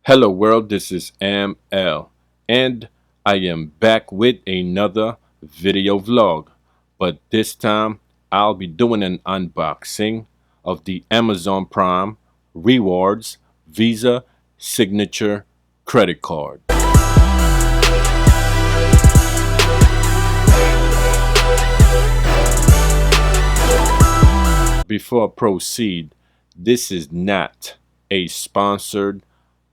Hello world, this is ML and I am back with another video vlog. But this time I'll be doing an unboxing of the Amazon Prime Rewards Visa Signature Credit Card. Before I proceed, this is not a sponsored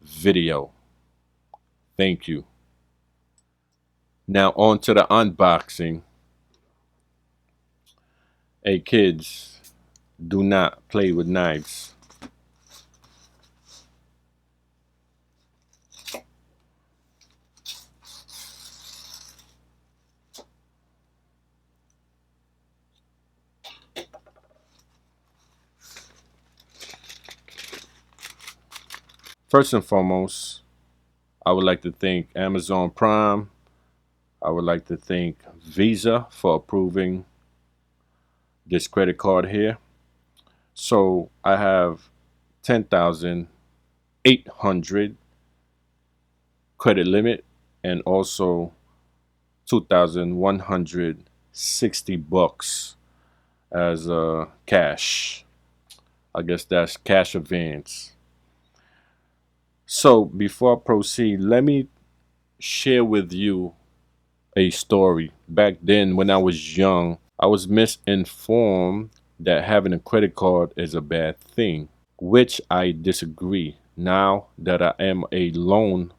video. Thank you. Now on to the unboxing. Hey kids, do not play with knives. First and foremost, I would like to thank Amazon Prime. I would like to thank Visa for approving this credit card here. So I have 10,800 credit limit and also 2,160 bucks as cash. I guess that's cash advance. So before I proceed, let me share with you a story. Back then, when I was young, I was misinformed that having a credit card is a bad thing, which I disagree. Now that I am a loan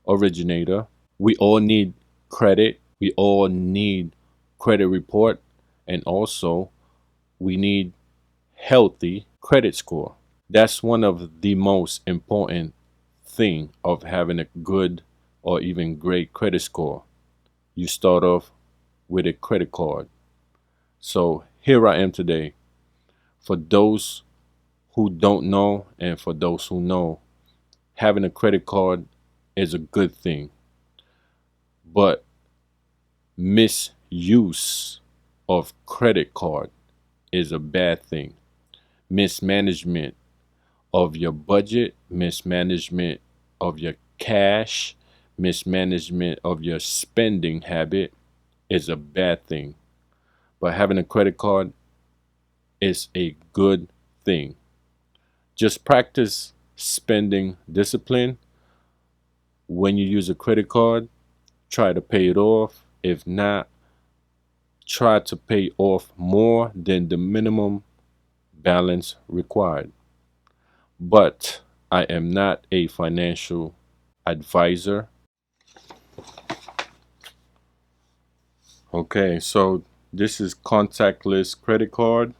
originator, we all need credit. We all need credit report, and also we need healthy credit score. That's one of the most important thing of having a good or even great credit score. You start off with a credit card. So here I am today. For those who don't know and for those who know, having a credit card is a good thing. But misuse of credit card is a bad thing. Mismanagement of your budget, mismanagement of your cash, mismanagement of your spending habit is a bad thing. But having a credit card is a good thing. Just practice spending discipline. When you use a credit card, try to pay it off. If not, try to pay off more than the minimum balance required. But I am not a financial advisor. Okay, so this is contactless credit card.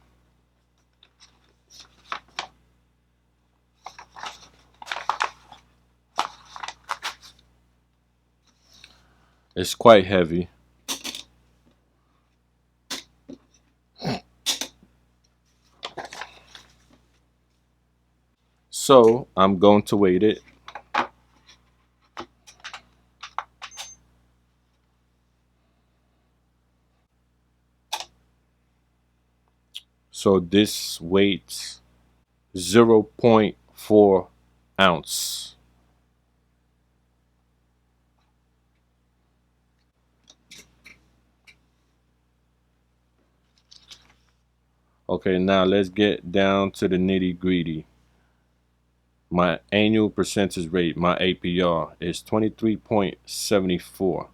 It's quite heavy. So I'm going to weight it. So this weighs 0.4 ounce. Okay, now let's get down to the nitty-gritty. My annual percentage rate, my APR, is 23.74.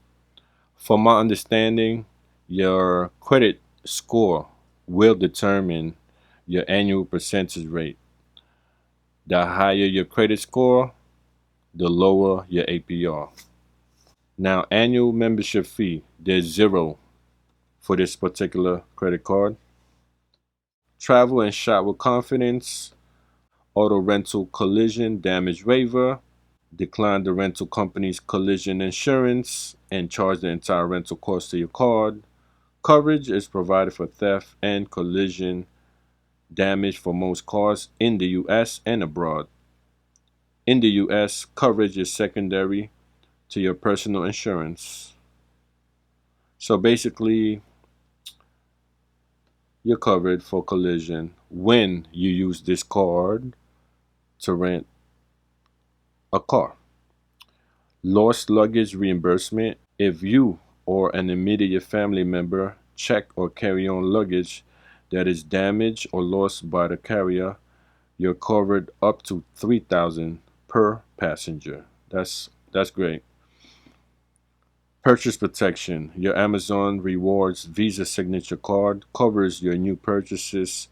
From my understanding, your credit score will determine your annual percentage rate. The higher your credit score, the lower your APR. Now, annual membership fee, there's zero for this particular credit card. Travel and shop with confidence, auto rental collision damage waiver, decline the rental company's collision insurance and charge the entire rental cost to your card. Coverage is provided for theft and collision damage for most cars in the US and abroad. In the US, coverage is secondary to your personal insurance. So basically, you're covered for collision when you use this card to rent a car. Lost luggage reimbursement. If you or an immediate family member check or carry on luggage that is damaged or lost by the carrier, you're covered up to 3,000 per passenger. That's great. Purchase protection. Your Amazon Rewards Visa signature card covers your new purchases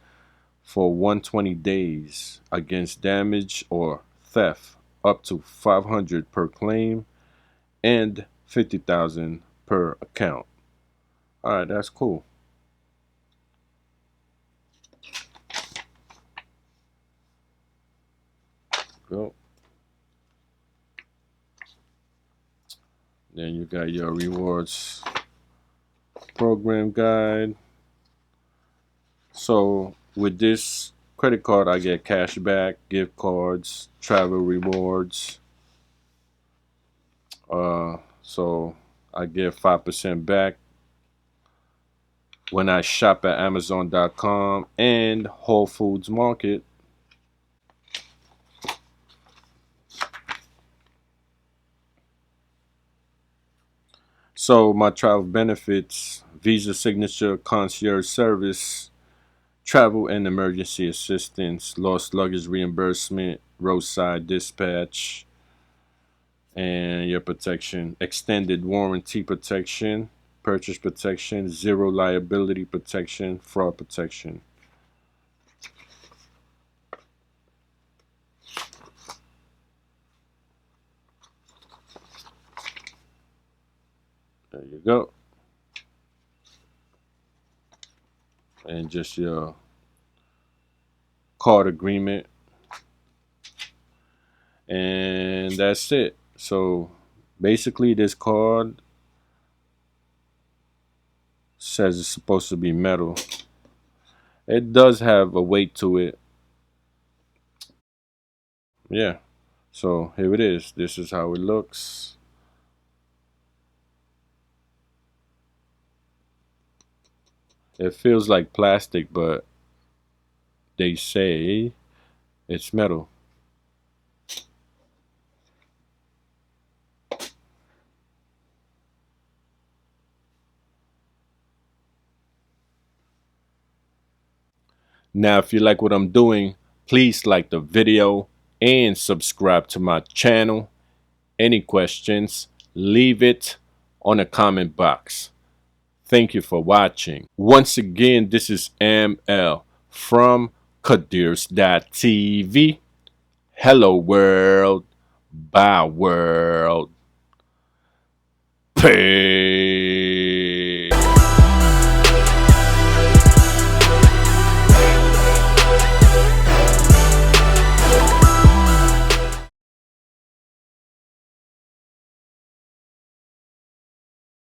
for 120 days against damage or theft, up to 500 per claim and 50,000 per account. All right, that's cool. Cool. Then you got your rewards program guide. So with this credit card, I get cash back, gift cards, travel rewards. So I get 5% back when I shop at Amazon.com and Whole Foods Market. So my travel benefits: Visa signature concierge service, travel and emergency assistance, lost luggage reimbursement, roadside dispatch, and your protection: extended warranty protection, purchase protection, zero liability protection, fraud protection. There you go. And just your card agreement, and that's it. So basically, this card says it's supposed to be metal. It does have a weight to it. Yeah. So here it is. This is how it looks. It feels like plastic, but they say it's metal. Now, if you like what I'm doing, please like the video and subscribe to my channel. Any questions, leave it on the comment box. Thank you for watching. Once again, this is ML from Kadirs.tv. Hello world. Bye world. Peace.